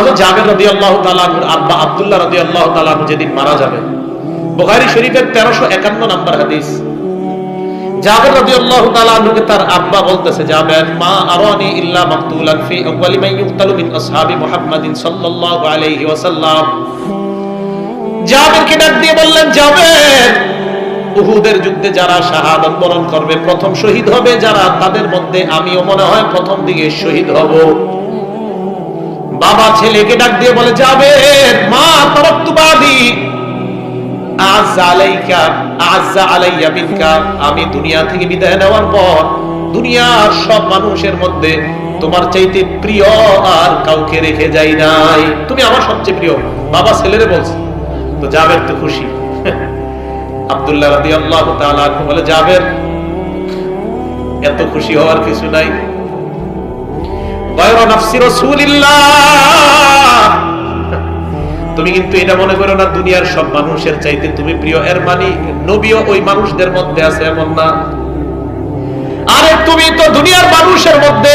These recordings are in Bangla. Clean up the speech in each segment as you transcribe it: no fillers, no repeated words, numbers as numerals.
হযরত জাবের রাদিয়াল্লাহু তাআলা আনহুর আব্বা আব্দুল্লাহ রাদিয়াল্লাহু তাআলা আনহু যেদিন মারা যাবে, বুখারী শরীফের 1351 নম্বর হাদিস, জাবের রাদিয়াল্লাহু তাআলা আনহুকে তার আব্বা বলতেছে, জাবের মা আরানি ইল্লা মাকতুলান ফি আউয়ালি মান ইউকতালু মিন আসহাবি মুহাম্মাদিন সাল্লাল্লাহু আলাইহি ওয়াসাল্লাম। জাবেরকে ডাক দিয়ে বললেন, জাবের, উহুদের যুদ্ধে যারা শাহাদাত বরণ করবে, প্রথম শহীদ হবে যারা, তাদের মধ্যে আমিও মনে হয় প্রথম দিকে শহীদ হব। বাবা ছেলেকে ডাক দিয়ে বলে, জাবের মা তারাকতু বাদি আযযা আলাইকা আযযা আলাইয়া মিনকা, আমি দুনিয়া থেকে বিদায় নেওয়ার পর দুনিয়ার সব মানুষের মধ্যে তোমার চাইতে প্রিয় আর কাউকে রেখে যাই নাই, তুমি আমার সবচেয়ে প্রিয়। বাবা ছেলেরে বলছে, তো জাবের তো খুশি। আব্দুল্লাহ রাদিয়াল্লাহু তাআলা আনহু বলে, জাবের এত খুশি হওয়ার কিছু নাই, গায়রা নাফসি রাসূলিল্লাহ, তুমি কিন্তু এটা মনে করো না দুনিয়ার সব মানুষের চাইতে তুমি প্রিয়, এর মানে নবীও ওই মানুষদের মধ্যে আছে এমন না। আরে তুমি তো দুনিয়ার মানুষের মধ্যে,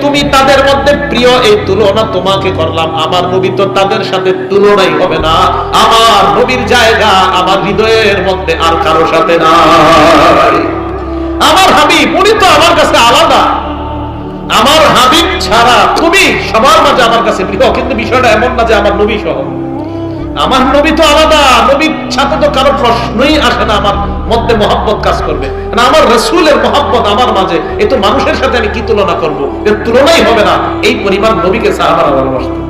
তুমি তাদের মধ্যে প্রিয়, এই তুলনা তোমাকে করলাম, আমার নবী তো তাদের সাথে তুলনাই হবে না। আমার নবীর জায়গা আমার হৃদয়ের মধ্যে আর কারো সাথে নাই। আমার হাবিব, উনি তো আমার কাছে আলাদা, আমার হাবিব ছাড়া তুমি সবার মাঝে আমার কাছে প্রিয়। কিন্তু বিষয়টা এমন না যে আমার নবী সহ, আমার নবী তো আলাদা, নবীর সাথে তো কারো প্রশ্নই আসে না আমার মধ্যে মহব্বত কাজ করবে না। আমার রাসূলের মহব্বত আমার মাঝে, এ তো মানুষের সাথে আমি কি তুলনা করবো, এর তুলনাই হবে না। এই পরিমাণ নবীকে সাহাবারা ভালোবাসতেন।